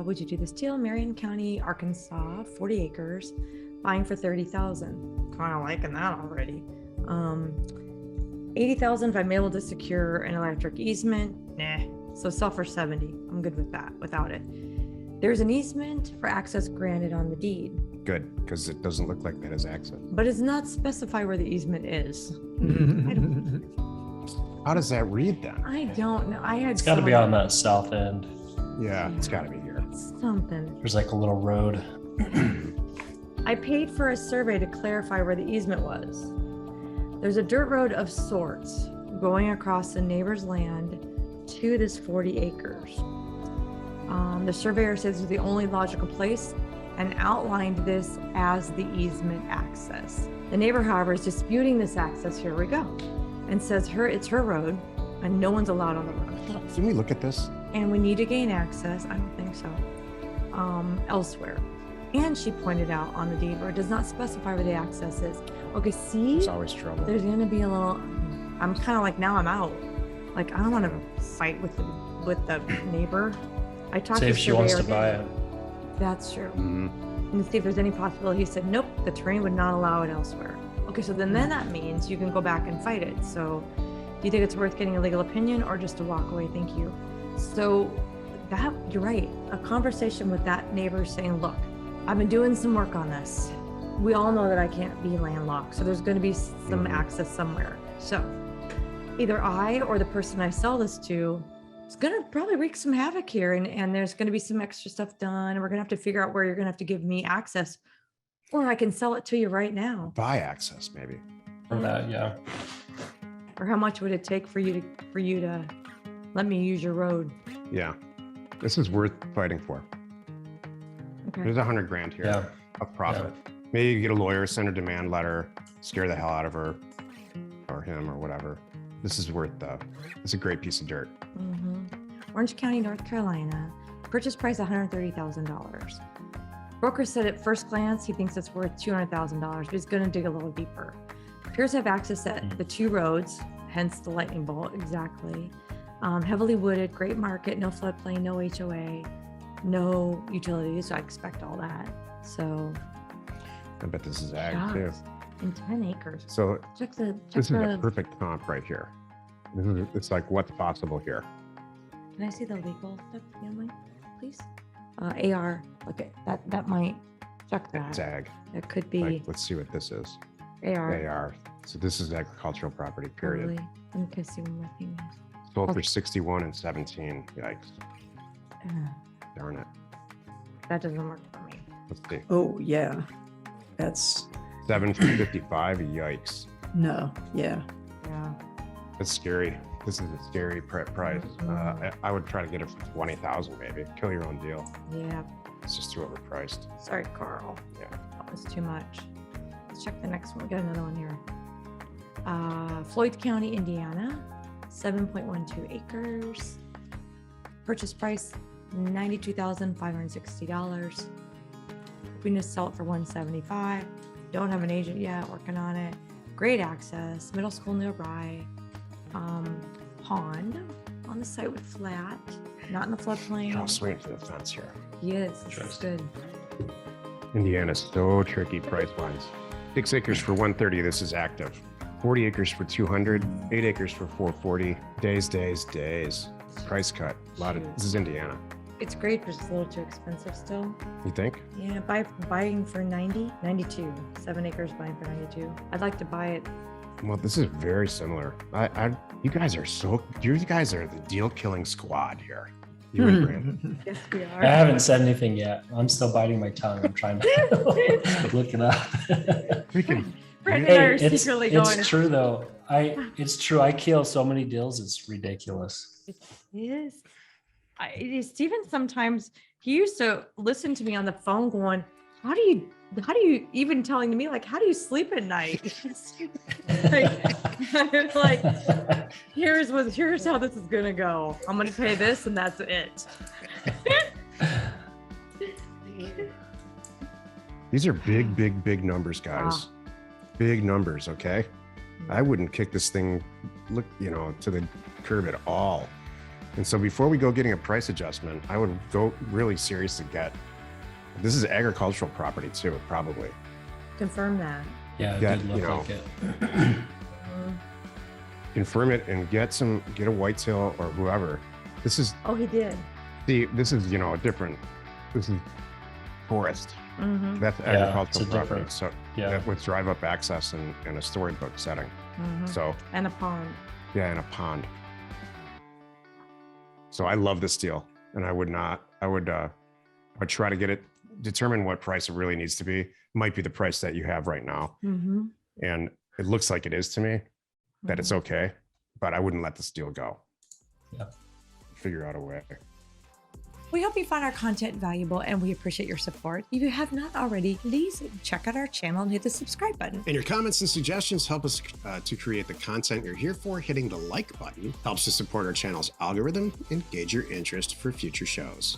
would you do this deal? Marion County, Arkansas, 40 acres, buying for $30,000. Kind of liking that already. $80,000 if I'm able to secure an electric easement. Nah. So sell for 70. I'm good with that without it. There's an easement for access granted on the deed. Good, because it doesn't look like that has access. But it's not specified where the easement is. How does that read then? I don't know. It's got to be on that south end. Yeah, it's got to be here. Something. There's like a little road. I paid for a survey to clarify where the easement was. There's a dirt road of sorts going across the neighbor's land to this 40 acres. The surveyor says it's the only logical place and outlined this as the easement access. The neighbor, however, is disputing this access, here we go, and says it's her road and no one's allowed on the road. Can we look at this? And we need to gain access, I don't think so, elsewhere. And she pointed out on the deed where it does not specify where the access is. Okay, see? There's always trouble. There's gonna be a little, I'm kind of like, now I'm out. Like, I don't want to fight with the neighbor. I talked Say to if she wants to surveyor. buy it. That's true. Mm-hmm. And see if there's any possibility. He said, nope, the terrain would not allow it elsewhere. Okay, so then that means you can go back and fight it. So do you think it's worth getting a legal opinion or just to walk away? Thank you. So that, you're right. A conversation with that neighbor saying, look, I've been doing some work on this. We all know that I can't be landlocked. So there's going to be some access somewhere. So either I or the person I sell this to is going to probably wreak some havoc here. And there's going to be some extra stuff done. And we're going to have to figure out where you're going to have to give me access, or I can sell it to you right now. Buy access, maybe. For that, yeah. Or how much would it take for you to let me use your road? Yeah, this is worth fighting for. Okay. There's $100,000 here Yeah. of profit. Maybe you get a lawyer, send a demand letter, scare the hell out of her or him or whatever. This is worth it's a great piece of dirt. Orange County, North Carolina. Purchase price $130,000. Broker said at first glance he thinks it's worth $200,000, but he's going to dig a little deeper. Appears to have access at the two roads, hence the lightning bolt. Exactly. Heavily wooded, great market, no floodplain, no HOA, no utilities. So I expect all that. So I bet this is ag too. in 10 acres. So this is a the, perfect comp right here. It's like what's possible here. can I see the legal stuff, family, please? AR, look at that might check that. It's ag. That could be Like, let's see what this is. AR. AR. So this is agricultural property, period. Probably. Let me see one more thing. Sold for 61 and 17. Yikes. Darn it. That doesn't work for me. Let's see. Oh, yeah. That's 755. Yikes. no. Yeah. Yeah. That's scary. This is a scary price. I would try to get it for 20,000, maybe. Kill your own deal. Yeah. It's just too overpriced. Sorry, Carl. Yeah. That was too much. Let's check the next one. We got another one here. Floyd County, Indiana, 7.12 acres. Purchase price $92,560. Hoping to sell it for $175,000. Don't have an agent yet. Working on it. Great access. Middle school nearby. Pond on the site with flat. Not in the floodplain. I'll swing for the fence here. Yes, this is good. Indiana's so tricky price-wise. 6 acres for 130. This is active. 40 acres for 200. 8 acres for 440. Days. Price cut. This is Indiana. It's great, but it's a little too expensive still. You think? Yeah, buying for 92. 7 acres buying for 92. I'd like to buy it. Well, this is very similar. You guys are the deal-killing squad here. You and Brandon. Yes, we are. I haven't said anything yet. I'm still biting my tongue. I'm trying to look it up. We can. Brandon and I are it's secretly going. true though. It's true. I kill so many deals. It's ridiculous. It is. Steven sometimes, he used to listen to me on the phone going, how do you even telling me, like, how do you sleep at night? like, here's how this is gonna go. I'm gonna pay this and that's it. These are big numbers, guys. Big numbers, okay? I wouldn't kick this thing, to the curb at all. And so before we go getting a price adjustment, I would go really serious to get, this is agricultural property too, probably. Confirm that. Yeah, it Yeah, did look you know. like it. Confirm it and get a whitetail or whoever. This is, Oh, he did. this is, you know, a different, this is forest. Mm-hmm. That's Yeah, it's agricultural a property. different- So Yeah, with drive up access and a storybook setting. Mm-hmm. So And a pond. yeah, and a pond. So I love this deal, and I would try to get it, determine what price it really needs to be. Might be the price that you have right now. Mm-hmm. And it looks like it is to me that it's okay, but I wouldn't let this deal go. Yeah. Figure out a way. We hope you found our content valuable and we appreciate your support. If you have not already, please check out our channel and hit the subscribe button. And your comments and suggestions help us to create the content you're here for. Hitting the like button helps to support our channel's algorithm and gauge your interest for future shows.